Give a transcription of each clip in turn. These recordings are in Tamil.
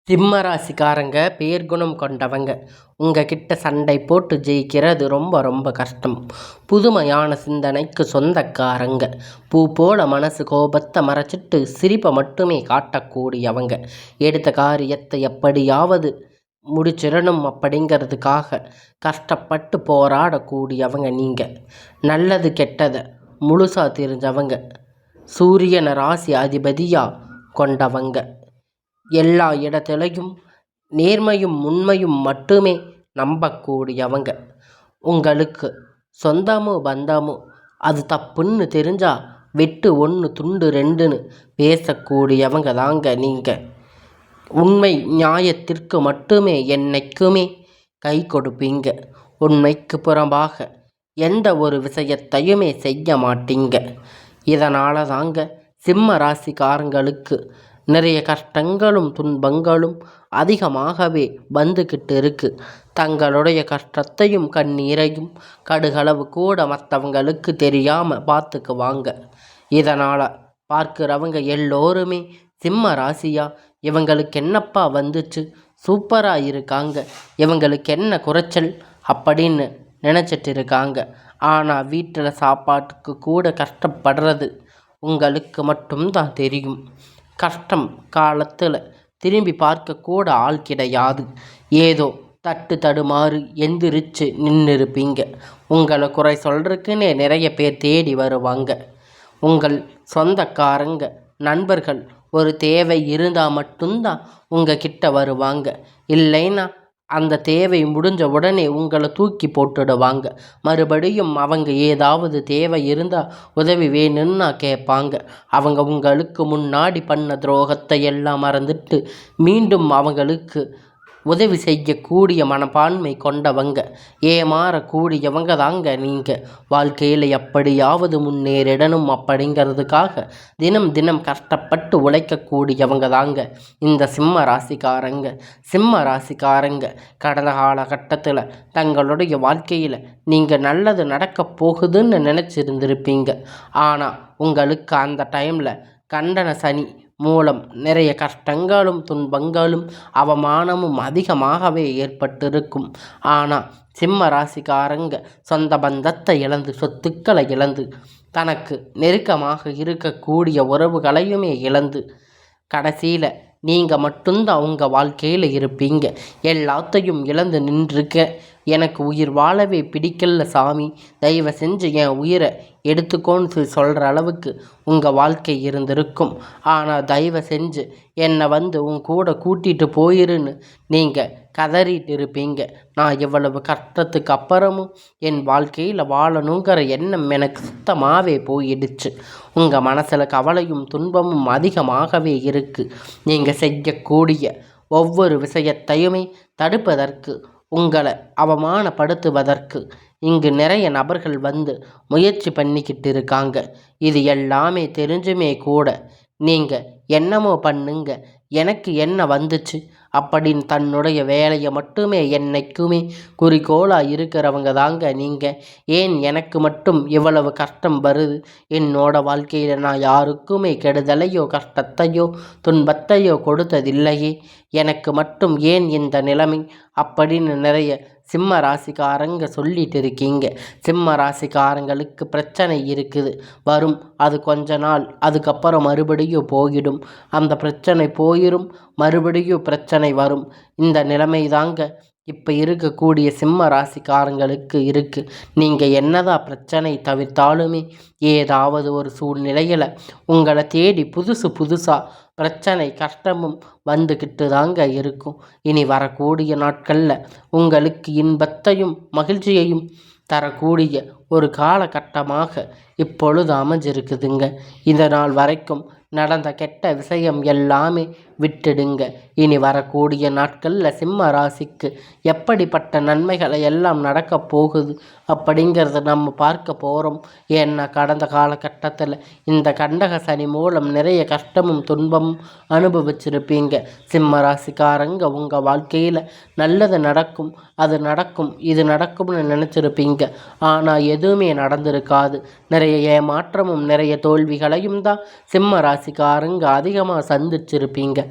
சிம்ம ராசிக்காரங்க பேர்குணம் கொண்டவங்க. உங்ககிட்ட சண்டை போட்டு ஜெயிக்கிறது ரொம்ப ரொம்ப கஷ்டம். புதுமையான சிந்தனைக்கு சொந்தக்காரங்க. பூ போல மனசு கோபத்தை மறைச்சிட்டு சிரிப்பை மட்டுமே காட்டக்கூடியவங்க. எடுத்த காரியத்தை எப்படியாவது முடிச்சிடணும் அப்படிங்கிறதுக்காக கஷ்டப்பட்டு போராடக்கூடியவங்க நீங்கள். நல்லது கெட்டதை முழுசாக தெரிஞ்சவங்க. சூரியனை ராசி அதிபதியாக கொண்டவங்க. எல்லா இடத்துலையும் நேர்மையும் உண்மையும் மட்டுமே நம்பக்கூடியவங்க. உங்களுக்கு சொந்தமோ பந்தமோ அது தப்புன்னு தெரிஞ்சா வெட்டு 1 துண்டு 2ன்னு பேசக்கூடியவங்க தாங்க நீங்கள். உண்மை நியாயத்திற்கு மட்டுமே என்னைக்குமே கை கொடுப்பீங்க. உண்மைக்கு புறம்பாக எந்த ஒரு விஷயத்தையுமே செய்ய மாட்டீங்க. இதனால தாங்க சிம்ம ராசிக்காரங்களுக்கு நிறைய கஷ்டங்களும் துன்பங்களும் அதிகமாகவே வந்துக்கிட்டு இருக்கு. தங்களுடைய கஷ்டத்தையும் கண்ணீரையும் கடுகளவு கூட மற்றவங்களுக்கு தெரியாமல் பார்த்துக்குவாங்க. இதனால் பார்க்குறவங்க எல்லோருமே சிம்ம ராசியா இவங்களுக்கு என்னப்பா வந்துச்சு, சூப்பராக இருக்காங்க, இவங்களுக்கு என்ன குறைச்சல் அப்படின்னு நினச்சிட்டு இருக்காங்க. ஆனால் வீட்டில் சாப்பாட்டுக்கு கூட கஷ்டப்படுறது உங்களுக்கு மட்டும்தான் தெரியும். கஷ்டம் காலத்தில் திரும்பி பார்க்கக்கூட ஆள் கிடையாது. ஏதோ தட்டு தடுமாறு எந்திரிச்சு நின்றுருப்பீங்க. உங்களை குறை சொல்கிறதுக்குன்னே நிறைய பேர் தேடி வருவாங்க. உங்கள் சொந்தக்காரங்க நண்பர்கள் ஒரு தேவை இருந்தால் மட்டும்தான் உங்கள் கிட்ட வருவாங்க. இல்லைன்னா அந்த தேவை முடிஞ்ச உடனே உங்களை தூக்கி போட்டுடுவாங்க. மறுபடியும் அவங்க ஏதாவது தேவை இருந்தால் உதவி வேணும்னா கேட்பாங்க. அவங்க உங்களுக்கு முன்னாடி பண்ண துரோகத்தை எல்லாம் மறந்துட்டு மீண்டும் அவங்களுக்கு உதவி செய்யக்கூடிய மனப்பான்மை கொண்டவங்க. ஏமாறக்கூடியவங்க தாங்க நீங்கள். வாழ்க்கையில் எப்படியாவது முன்னேறிடணும் அப்படிங்கிறதுக்காக தினம் தினம் கஷ்டப்பட்டு உழைக்கக்கூடியவங்க தாங்க இந்த சிம்ம ராசிக்காரங்க. சிம்ம ராசிக்காரங்க கடந்த காலகட்டத்தில் தங்களுடைய வாழ்க்கையில் நீங்கள் நல்லது நடக்க போகுதுன்னு நினச்சிருந்துருப்பீங்க. ஆனால் உங்களுக்கு அந்த டைமில் கண்டன சனி மூலம் நிறைய கஷ்டங்களும் துன்பங்களும் அவமானமும் அதிகமாகவே ஏற்பட்டிருக்கும். ஆனால் சிம்ம ராசிக்காரங்க சொந்த பந்தத்தை இழந்து சொத்துக்களை இழந்து தனக்கு நெருக்கமாக இருக்கக்கூடிய உறவுகளையுமே இழந்து கடைசியில் நீங்கள் மட்டும்தான் உங்கள் வாழ்க்கையில் இருப்பீங்க. எல்லாத்தையும் இழந்து நின்றுருக்க எனக்கு உயிர் வாழவே பிடிக்கல சாமி, தயவு செஞ்சு என் உயிரை எடுத்துக்கோன்னு சொல்கிற அளவுக்கு உங்கள் வாழ்க்கை இருந்திருக்கும். ஆனால் தயவு செஞ்சு என்னை உன் கூட கூட்டிகிட்டு போயிருன்னு நீங்கள் கதறிட்டு இருப்பீங்க. நான் இவ்வளவு கஷ்டத்துக்கு அப்புறமும் என் வாழ்க்கையில் வாழணுங்கிற எண்ணம் எனக்கு சுத்தமாகவே போயிடுச்சு. உங்கள் மனசில் கவலையும் துன்பமும் அதிகமாகவே இருக்குது. நீங்கள் செய்யக்கூடிய ஒவ்வொரு விஷயத்தையுமே தடுப்பதற்கு, உங்களை அவமானப்படுத்துவதற்கு இங்கு நிறைய நபர்கள் முயற்சி பண்ணிக்கிட்டு இருக்காங்க. இது எல்லாமே தெரிஞ்சுமே கூட நீங்கள் என்னமோ பண்ணுங்க, எனக்கு என்ன வந்துச்சு அப்படின்னு தன்னுடைய வேலையை மட்டுமே என்னைக்குமே குறிக்கோளாக இருக்கிறவங்க தாங்க நீங்கள். ஏன் எனக்கு மட்டும் இவ்வளவு கஷ்டம் வருது, என்னோட வாழ்க்கையில் நான் யாருக்குமே கெடுதலையோ கஷ்டத்தையோ துன்பத்தையோ கொடுத்ததில்லையே, எனக்கு மட்டும் ஏன் இந்த நிலைமை அப்படின்னு நிறைய சிம்ம ராசிக்காரங்க சொல்லிட்டு இருக்கீங்க. சிம்ம ராசிக்காரங்களுக்கு பிரச்சனை இருக்குது, வரும், அது கொஞ்ச நாள், அதுக்கப்புறம் மறுபடியும் போயிடும். அந்த பிரச்சனை போயிடும், மறுபடியும் பிரச்சனை வரும். இந்த நிலைமை தாங்க இப்போ இருக்கக்கூடிய சிம்ம ராசிக்காரங்களுக்கு இருக்குது. நீங்கள் என்னதான் பிரச்சனை தவிர்த்தாலுமே ஏதாவது ஒரு சூழ்நிலையில் உங்களை தேடி புதுசாக பிரச்சனை கஷ்டமும் வந்துக்கிட்டு தாங்க இருக்கும். இனி வரக்கூடிய நாட்களில் உங்களுக்கு இன்பத்தையும் மகிழ்ச்சியையும் தரக்கூடிய ஒரு காலகட்டமாக இப்பொழுது அமைஞ்சிருக்குதுங்க. இதனால் வரைக்கும் நடந்த கெட்ட விஷயம் எல்லாமே விட்டுடுங்க. இனி வரக்கூடிய நாட்களில் சிம்ம ராசிக்கு எப்படிப்பட்ட நன்மைகளை எல்லாம் நடக்க போகுது அப்படிங்கிறத நம்ம பார்க்க போகிறோம். ஏன்னா கடந்த காலகட்டத்தில் இந்த கண்டக சனி மூலம் நிறைய கஷ்டமும் துன்பமும் அனுபவிச்சிருப்பீங்க. சிம்ம ராசிக்காரங்க உங்கள் வாழ்க்கையில் நல்லது நடக்கும், அது நடக்கும், இது நடக்கும்னு நினச்சிருப்பீங்க. ஆனால் எதுவுமே நடந்திருக்காது. நிறைய ஏமாற்றமும் நிறைய தோல்விகளையும் தான் சிம்ம ராசிக்காரங்க அதிகமாக சந்திச்சிருப்பீங்க.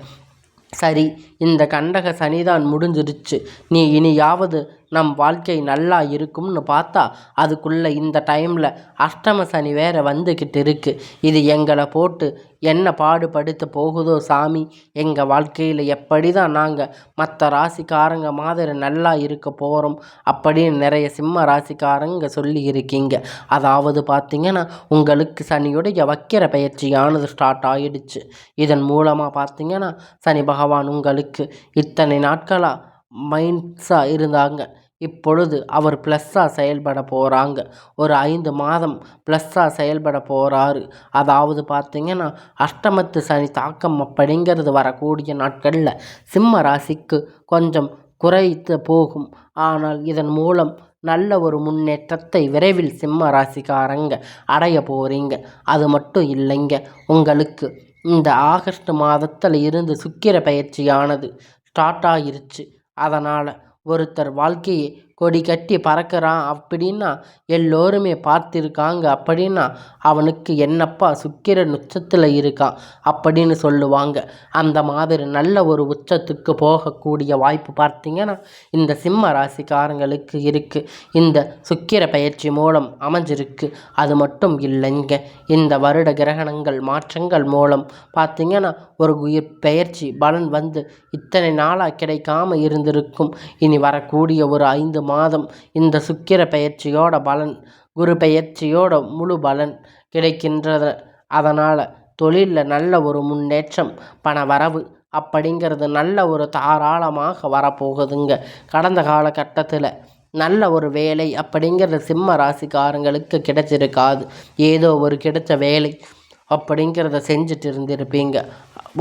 சரி, இந்த கண்டக சனிதான் முடிஞ்சிருச்சு. நீ இனியாவது நம் வாழ்க்கை நல்லா இருக்கும்னு பார்த்தா அதுக்குள்ள இந்த டைமில் அஷ்டம சனி வேற வந்துக்கிட்டு இருக்கு. இது எங்களை போட்டு என்ன பாடுபடுத்த போகுதோ சாமி. எங்கள் வாழ்க்கையில் எப்படி தான் நாங்கள் மற்ற ராசிக்காரங்க மாதிரி நல்லா இருக்க போகிறோம் அப்படின்னு நிறைய சிம்ம ராசிக்காரங்க சொல்லி இருக்கீங்க. அதாவது பார்த்தீங்கன்னா உங்களுக்கு சனியுடைய வக்கிர பயிற்சியானது ஸ்டார்ட் ஆகிடுச்சு. இதன் மூலமாக பார்த்தீங்கன்னா சனி பகவான் உங்களுக்கு இத்தனை நாட்களாக மைன்ஸாக இருந்தாங்க. இப்பொழுது அவர் ப்ளஸ்ஸாக செயல்பட போகிறாங்க. ஒரு 5 மாதம் ப்ளஸ்ஸாக செயல்பட போகிறாரு. அதாவது பார்த்திங்கன்னா அஷ்டமத்து சனி தாக்கம் அப்படிங்கிறது வரக்கூடிய நாட்களில் சிம்ம ராசிக்கு கொஞ்சம் குறைத்து போகும். ஆனால் இதன் மூலம் நல்ல ஒரு முன்னேற்றத்தை விரைவில் சிம்ம ராசிக்காரங்க அடைய போகிறீங்க. அது மட்டும் இல்லைங்க, உங்களுக்கு இந்த ஆகஸ்ட் மாதத்தில் இருந்து சுக்கிர பயிற்சியானது ஸ்டார்ட் ஆகிருச்சு. அதனால் ஒருத்தர் வாழ்க்கையை கொடி கட்டி பறக்கிறான் அப்படின்னா எல்லோருமே பார்த்திருக்காங்க அப்படின்னா அவனுக்கு என்னப்பா சுக்கிரன் உச்சத்தில் இருக்கான் அப்படின்னு சொல்லுவாங்க. அந்த மாதிரி நல்ல ஒரு உச்சத்துக்கு போகக்கூடிய வாய்ப்பு பார்த்திங்கன்னா இந்த சிம்ம ராசிக்காரங்களுக்கு இருக்குது. இந்த சுக்கிர பயிற்சி மூலம் அமைஞ்சிருக்கு. அது மட்டும் இல்லைங்க, இந்த வருட கிரகணங்கள் மாற்றங்கள் மூலம் பார்த்திங்கன்னா ஒரு உயிர் பெயர்ச்சி பலன் வந்து இத்தனை நாளாக கிடைக்காம இருந்திருக்கும். இனி வரக்கூடிய ஒரு 5 மாதம் இந்த சுக்கிர பெயர்ச்சியோட பலன் குரு பெயர்ச்சியோட முழு பலன் கிடைக்கின்றது. அதனால் தொழிலில் நல்ல ஒரு முன்னேற்றம், பண வரவு அப்படிங்கிறது நல்ல ஒரு தாராளமாக வரப்போகுதுங்க. கடந்த காலகட்டத்தில் நல்ல ஒரு வேலை அப்படிங்கிறது சிம்ம ராசிக்காரங்களுக்கு கிடைச்சிருக்காது. ஏதோ ஒரு கிடைச்ச வேலை அப்படிங்கிறத செஞ்சுட்டு இருந்திருப்பீங்க.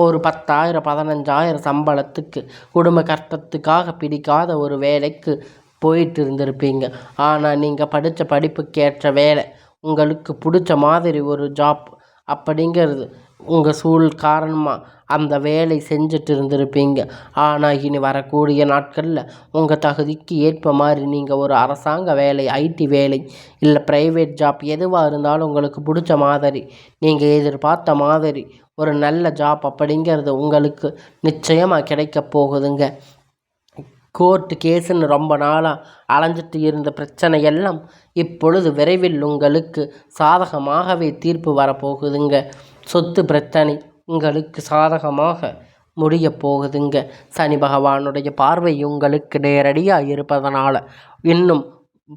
ஒரு 10,000 15,000 சம்பளத்துக்கு குடும்ப கஷ்டத்துக்காக பிடிக்காத ஒரு வேலைக்கு போயிட்டு இருந்திருப்பீங்க. ஆனால் நீங்கள் படித்த படிப்புக்கேற்ற வேலை, உங்களுக்கு பிடிச்ச மாதிரி ஒரு ஜாப் அப்படிங்கிறது உங்கள் சூழல் காரணமாக அந்த வேலை செஞ்சுட்டு இருந்திருப்பீங்க. ஆனால் இனி வரக்கூடிய நாட்களில் உங்கள் தகுதிக்கு ஏற்ப மாதிரி நீங்கள் ஒரு அரசாங்க வேலை, ஐடி வேலை இல்லை ப்ரைவேட் ஜாப் எதுவாக இருந்தாலும் உங்களுக்கு பிடிச்ச மாதிரி நீங்கள் எதிர்பார்த்த மாதிரி ஒரு நல்ல ஜாப் அப்படிங்கிறது உங்களுக்கு நிச்சயமாக கிடைக்க போகுதுங்க. கோர்ட்டு கேஸுன்னு ரொம்ப நாளாக அலைஞ்சிட்டு இருந்த பிரச்சனை எல்லாம் இப்பொழுது விரைவில் உங்களுக்கு சாதகமாகவே தீர்ப்பு வரப்போகுதுங்க. சொத்து பிரச்சனை உங்களுக்கு சாதகமாக முடிய போகுதுங்க. சனி பகவானுடைய பார்வை உங்களுக்கு நேரடியாக இருப்பதனால இன்னும்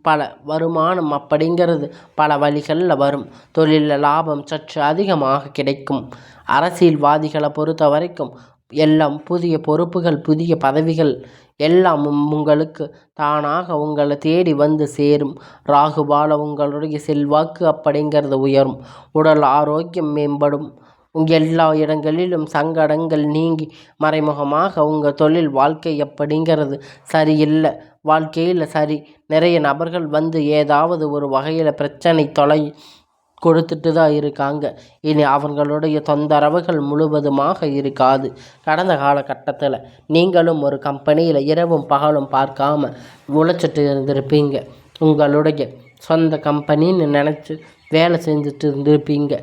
பல வருமானம் அப்படிங்கிறது பல வழிகளில் வரும். தொழிலில் லாபம் சற்று அதிகமாக கிடைக்கும். அரசியல்வாதிகளை பொறுத்த வரைக்கும் எல்லாம் புதிய பொறுப்புகள், புதிய பதவிகள் எல்லாம் உங்களுக்கு தானாக உங்களை தேடி வந்து சேரும். ராகுபால உங்களுடைய செல்வாக்கு அப்படிங்கிறது உயரும். உடல் ஆரோக்கியம் மேம்படும். எல்லா இடங்களிலும் சங்கடங்கள் நீங்கி மறைமுகமாக உங்கள் தொழில் வாழ்க்கை அப்படிங்கிறது சரியில்லை, வாழ்க்கையில் சரி நிறைய நபர்கள் வந்து ஏதாவது ஒரு வகையில் பிரச்சனை தொலை கொடுத்துட்டு தான் இருக்காங்க. இனி அவங்களுடைய தொந்தரவுகள் முழுவதுமாக இருக்காது. கடந்த காலகட்டத்தில் நீங்களும் ஒரு கம்பெனியில் இரவும் பகலும் பார்க்காம உழைச்சிட்டு இருந்திருப்பீங்க. உங்களுடைய சொந்த கம்பெனின்னு நினச்சி வேலை செஞ்சுட்டு இருந்திருப்பீங்க.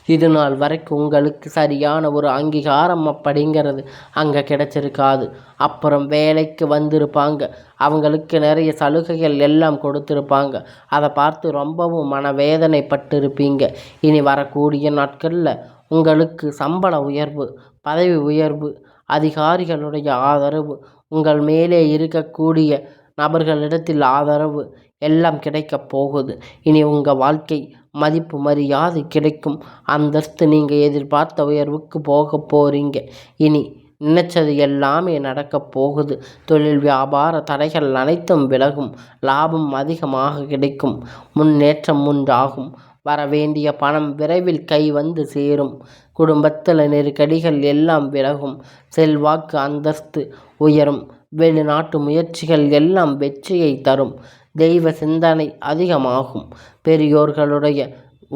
இது நாள் வரைக்கும் உங்களுக்கு சரியான ஒரு அங்கீகாரம் அப்படிங்கிறது அங்கே கிடச்சிருக்காது. அப்புறம் வேலைக்கு வந்திருப்பாங்க, அவங்களுக்கு நிறைய சலுகைகள் எல்லாம் கொடுத்துருப்பாங்க. அதை பார்த்து ரொம்பவும் மனவேதனைப்பட்டிருப்பீங்க. இனி வரக்கூடிய நாட்களில் உங்களுக்கு சம்பள உயர்வு, பதவி உயர்வு, அதிகாரிகளுடைய ஆதரவு, உங்கள் மேலே இருக்கக்கூடிய நபர்களிடத்தில் ஆதரவு எல்லாம் கிடைக்கப் போகுது. இனி உங்கள் வாழ்க்கை மதிப்பு மரியாதை கிடைக்கும். அந்தஸ்து நீங்கள் எதிர்பார்த்த உயர்வுக்கு போக போகிறீங்க. இனி நினைச்சது எல்லாமே நடக்கப் போகுது. தொழில் வியாபார தடைகள் அனைத்தும் விலகும். லாபம் அதிகமாக கிடைக்கும். முன்னேற்றம் உண்டாகும். வரவேண்டிய பணம் விரைவில் கை வந்து சேரும். குடும்பத்தில் நெருக்கடிகள் எல்லாம் விலகும். செல்வாக்கு அந்தஸ்து உயரும். வெளிநாட்டு முயற்சிகள் எல்லாம் வெற்றியை தரும். தெய்வ சிந்தனை அதிகமாகும். பெரியோர்களுடைய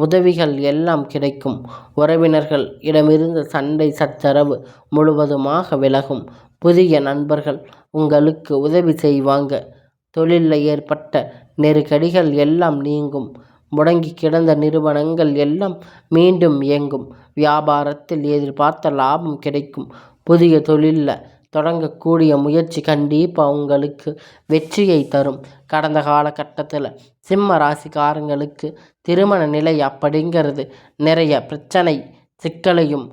உதவிகள் எல்லாம் கிடைக்கும். உறவினர்கள் இடமிருந்து சண்டை சச்சரவு முழுவதுமாக விலகும். புதிய நண்பர்கள் உங்களுக்கு உதவி செய்வாங்க. தொழிலில் ஏற்பட்ட நெருக்கடிகள் எல்லாம் நீங்கும். முடங்கி கிடந்த நிறுவனங்கள் எல்லாம் மீண்டும் இயங்கும். வியாபாரத்தில் எதிர்பார்த்த லாபம் கிடைக்கும். புதிய தொழிலில் தொடங்கக்கூடிய முயற்சி கண்டிப்பாக உங்களுக்கு வெற்றியை தரும். கடந்த காலகட்டத்தில் சிம்ம ராசிக்காரங்களுக்கு திருமண நிலை அப்படிங்கிறது நிறைய பிரச்சனை சிக்கலையும்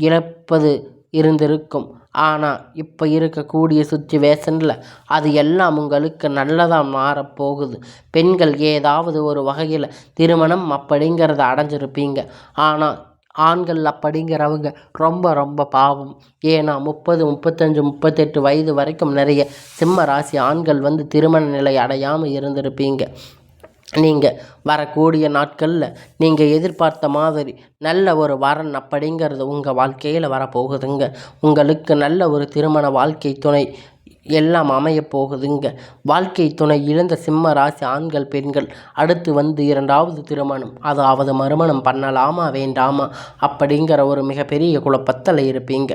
இழப்பது இருந்திருக்கும். ஆனால் இப்போ இருக்கக்கூடிய சுச்சுவேஷனில் அது எல்லாம் உங்களுக்கு நல்லதாக மாறப்போகுது. பெண்கள் ஏதாவது ஒரு வகையில் திருமணம் அப்படிங்கிறத அடைஞ்சிருப்பீங்க. ஆனால் ஆண்கள் அப்படிங்கிறவங்க ரொம்ப ரொம்ப பாவம். ஏன்னா 30, 35, 38 வயது வரைக்கும் நிறைய சிம்ம ராசி ஆண்கள் திருமண நிலை அடையாமல் இருந்திருப்பீங்க. நீங்கள் வரக்கூடிய நாட்களில் நீங்கள் எதிர்பார்த்த மாதிரி நல்ல ஒரு வரன் அப்படிங்கிறது உங்கள் வாழ்க்கையில் வரப்போகுதுங்க. உங்களுக்கு நல்ல ஒரு திருமண வாழ்க்கை துணை எல்லாம் அமையப் போகுதுங்க. வாழ்க்கை துணை இழந்த சிம்ம ராசி ஆண்கள் பெண்கள் அடுத்து 2வது திருமணம், அதாவது மறுமணம் பண்ணலாமா வேண்டாமா அப்படிங்கிற ஒரு மிகப்பெரிய குழப்பத்தில் இருப்பீங்க.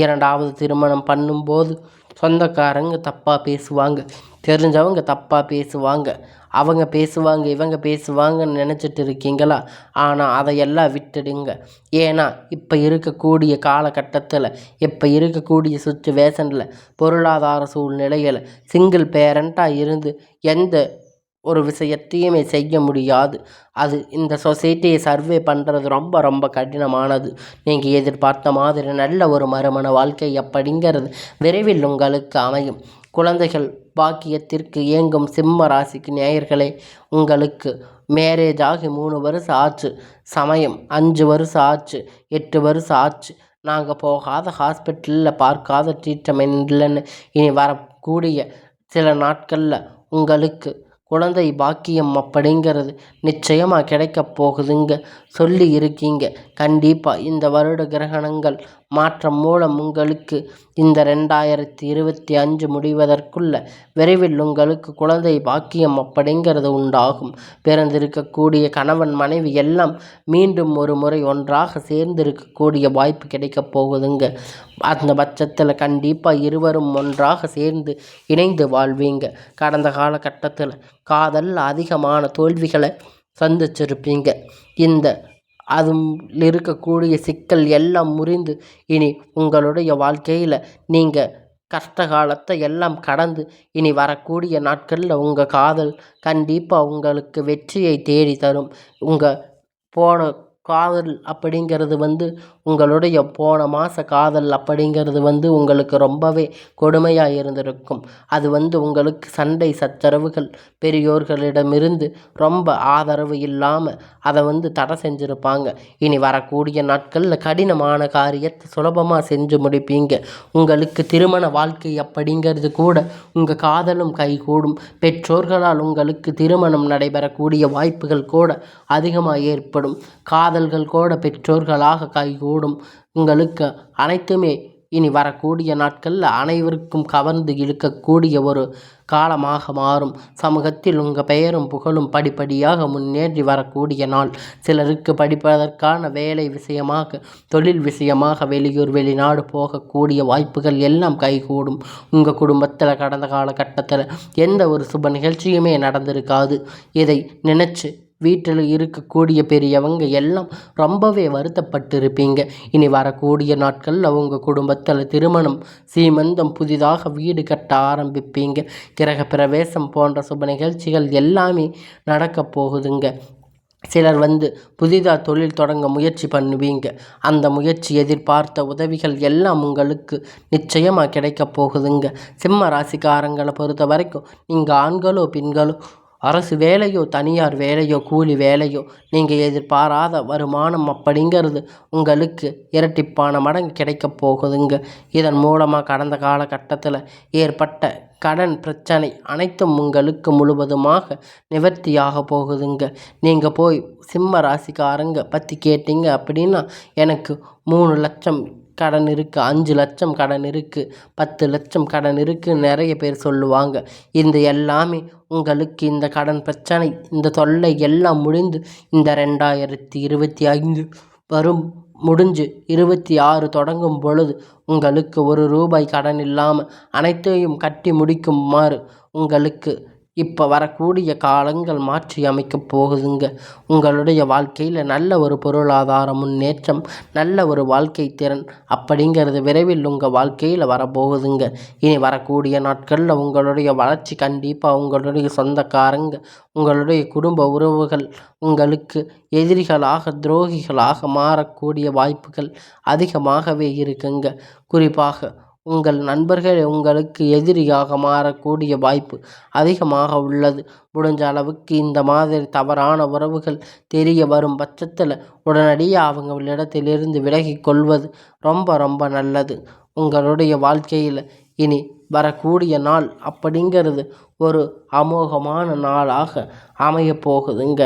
2வது திருமணம் பண்ணும்போது சொந்தக்காரங்க தப்பாக பேசுவாங்க, தெரிஞ்சவங்க தப்பாக பேசுவாங்க, அவங்க பேசுவாங்க இவங்க பேசுவாங்கன்னு நினச்சிட்டு இருக்கீங்களா? ஆனால் அதையெல்லாம் விட்டுடுங்க. ஏன்னா இப்போ இருக்கக்கூடிய காலகட்டத்தில் இப்போ இருக்கக்கூடிய சுச்சுவேஷனில் பொருளாதார சூழ்நிலையில் சிங்கிள் பேரண்ட்டாக இருந்து எந்த ஒரு விஷயத்தையுமே செய்ய முடியாது. அது இந்த சொசைட்டியை சர்வே பண்ணுறது ரொம்ப ரொம்ப கடினமானது. நீங்கள் எதிர்பார்த்த மாதிரி நல்ல ஒரு மறுமண வாழ்க்கை அப்படிங்கிறது விரைவில் உங்களுக்கு அமையும். குழந்தைகள் பாக்கியத்திற்கு ஏங்கும் சிம்ம ராசிக்கு நேயர்களே, உங்களுக்கு மேரேஜ் ஆகி 3 வருஷம் ஆச்சு, சமயம் 5 வருஷம் ஆச்சு, 8 வருஷம் ஆச்சு, நாங்கள் போகாத ஹாஸ்பிட்டலில் பார்க்காத ட்ரீட்மெண்ட் இல்லைன்னு இனி வரக்கூடிய சில நாட்களில் உங்களுக்கு குழந்தை பாக்கியம் அப்படிங்கிறது நிச்சயமாக கிடைக்கப் போகுதுங்க. சொல்லி இருக்கீங்க. கண்டிப்பாக இந்த வருட கிரகணங்கள் மாற்றம் மூலம் உங்களுக்கு இந்த 2025 முடிவதற்குள்ள விரைவில் உங்களுக்கு குழந்தை பாக்கியம் அப்படிங்கிறது உண்டாகும். பிறந்திருக்கக்கூடிய கணவன் மனைவி எல்லாம் மீண்டும் ஒரு முறை ஒன்றாக சேர்ந்திருக்கக்கூடிய வாய்ப்பு கிடைக்கப் போகுதுங்க. அந்த பட்சத்தில் கண்டிப்பாக இருவரும் ஒன்றாக சேர்ந்து இணைந்து வாழ்வீங்க. கடந்த காலகட்டத்தில் காதலில் அதிகமான தோல்விகளை சந்திச்சிருப்பீங்க. இந்த அதில் இருக்கக்கூடிய சிக்கல் எல்லாம் முறிந்து இனி உங்களுடைய வாழ்க்கையில் நீங்கள் கஷ்ட காலத்தை எல்லாம் கடந்து இனி வரக்கூடிய நாட்களில் உங்கள் காதல் கண்டிப்பாக உங்களுக்கு வெற்றியை தேடி தரும். உங்கள் போன காதல் அப்படிங்கிறது உங்களுடைய போன மாத காதல் அப்படிங்கிறது உங்களுக்கு ரொம்பவே கொடுமையாக இருந்திருக்கும். அது உங்களுக்கு சண்டை சச்சரவுகள் பெரியோர்களிடமிருந்து ரொம்ப ஆதரவு இல்லாமல் அதை தடை செஞ்சுருப்பாங்க. இனி வரக்கூடிய நாட்களில் கடினமான காரியத்தை சுலபமாக செஞ்சு முடிப்பீங்க. உங்களுக்கு திருமண வாழ்க்கை அப்படிங்கிறது கூட உங்கள் காதலும் கைகூடும். பெற்றோர்களால் உங்களுக்கு திருமணம் நடைபெறக்கூடிய வாய்ப்புகள் கூட அதிகமாக ஏற்படும். காதல்கள் கூட பெற்றோர்களாக கைகூடும். உங்களுக்கு அனைத்துமே இனி வரக்கூடிய நாட்களில் அனைவருக்கும் கவர்ந்து இழுக்கக்கூடிய ஒரு காலமாக மாறும். சமூகத்தில் உங்கள் பெயரும் புகழும் படிப்படியாக முன்னேறி வரக்கூடிய நாள். சிலருக்கு படிப்பதற்கான வேலை விஷயமாக தொழில் விஷயமாக வெளியூர் வெளிநாடு போகக்கூடிய வாய்ப்புகள் எல்லாம் கைகூடும். உங்கள் குடும்பத்தில் கடந்த காலகட்டத்தில் எந்த ஒரு சுப நிகழ்ச்சியுமே நடந்திருக்காது. இதை நினச்சி வீட்டில் இருக்கக்கூடிய பெரியவங்க எல்லாம் ரொம்பவே வருத்தப்பட்டிருப்பீங்க. இனி வரக்கூடிய நாட்களில் உங்கள் குடும்பத்தில் திருமணம் சீமந்தம் புதிதாக வீடு கட்ட ஆரம்பிப்பீங்க. கிரக பிரவேசம் போன்ற சுப நிகழ்ச்சிகள் எல்லாமே நடக்கப் போகுதுங்க. சிலர் புதிதாக தொழில் தொடங்க முயற்சி பண்ணுவீங்க. அந்த முயற்சி எதிர்பார்த்த உதவிகள் எல்லாம் உங்களுக்கு நிச்சயமாக கிடைக்கப் போகுதுங்க. சிம்ம ராசிக்காரங்களை பொறுத்த வரைக்கும் நீங்கள் ஆண்களோ பெண்களோ அரசு வேலையோ தனியார் வேலையோ கூலி வேலையோ நீங்கள் எதிர்பாராத வருமானம் அப்படிங்கிறது உங்களுக்கு இரட்டிப்பான மடங்கு கிடைக்கப் போகுதுங்க. இதன் மூலமாக கடந்த காலகட்டத்தில் ஏற்பட்ட கடன் பிரச்சனை அனைத்தும் உங்களுக்கு முழுவதுமாக நிவர்த்தியாக போகுதுங்க. நீங்கள் போய் சிம்ம ராசிக்காரங்க பற்றி கேட்டீங்க அப்படின்னா எனக்கு 3 லட்சம் கடன் இருக்குது, 5 லட்சம் கடன் இருக்குது, 10 லட்சம் கடன் இருக்குன்னு நிறைய பேர் சொல்லுவாங்க. இந்த எல்லாமே உங்களுக்கு இந்த கடன் பிரச்சனை இந்த தொல்லை எல்லாம் முடிந்து இந்த 2025 வரும் முடிஞ்சு 26 தொடங்கும் பொழுது உங்களுக்கு 1 ரூபாய் கடன் இல்லாமல் அனைத்தையும் கட்டி முடிக்குமாறு உங்களுக்கு இப்போ வரக்கூடிய காலங்கள் மாற்றி அமைக்கப் போகுதுங்க. உங்களுடைய வாழ்க்கையில் நல்ல ஒரு பொருளாதார முன்னேற்றம், நல்ல ஒரு வாழ்க்கை திறன் அப்படிங்கிறது விரைவில் உங்கள் வாழ்க்கையில் வரப்போகுதுங்க. இனி வரக்கூடிய நாட்களில் உங்களுடைய வளர்ச்சி கண்டிப்பாக உங்களுடைய சொந்தக்காரங்க, உங்களுடைய குடும்ப உறவுகள் உங்களுக்கு எதிரிகளாக, துரோகிகளாக மாறக்கூடிய வாய்ப்புகள் அதிகமாகவே இருக்குங்க. குறிப்பாக உங்கள் நண்பர்கள் உங்களுக்கு எதிரியாக மாறக்கூடிய வாய்ப்பு அதிகமாக உள்ளது. முடிஞ்ச அளவுக்கு இந்த மாதிரி தவறான உறவுகள் தெரிய வரும் பட்சத்தில் உடனடியாக அவங்களிடத்திலிருந்து விலகிக் கொள்வது ரொம்ப ரொம்ப நல்லது. உங்களுடைய வாழ்க்கையில் இனி வரக்கூடிய நாள் அப்படிங்கிறது ஒரு அமோகமான நாளாக அமையப் போகுதுங்க.